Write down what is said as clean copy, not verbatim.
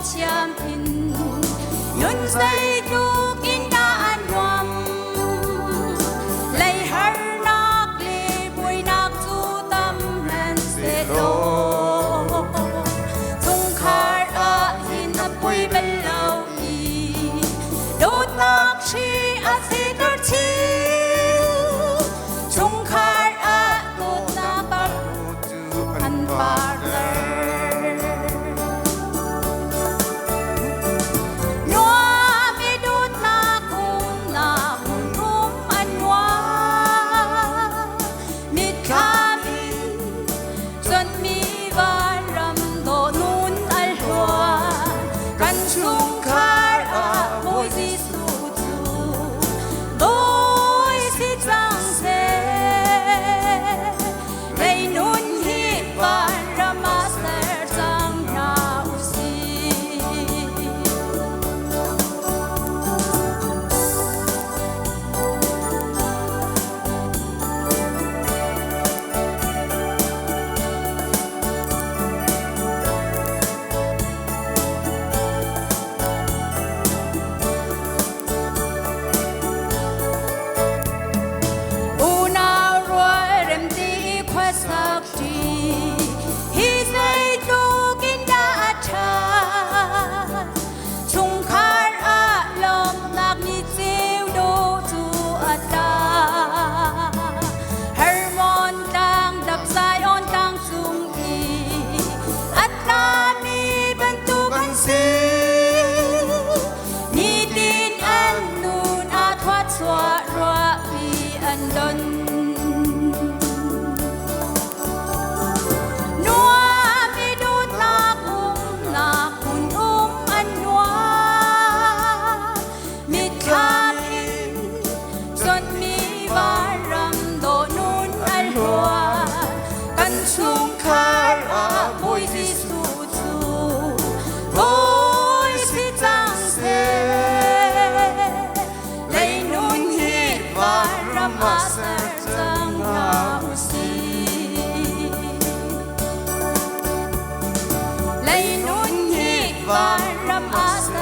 chiam in nun say du in da an wam lay har nak le bui nak chu tam ran se lo tung khar a hin a pui bel lo i do nak shi a se dar chi tung khar a do na par an par xóa roa vì ân đơn noa mi đút na kun an noa mi khamin son mi varam do nun al hoa kan chung khar a boy Giêsu chu boy si chang se Master Tang Usi Lay nun hi Varam Master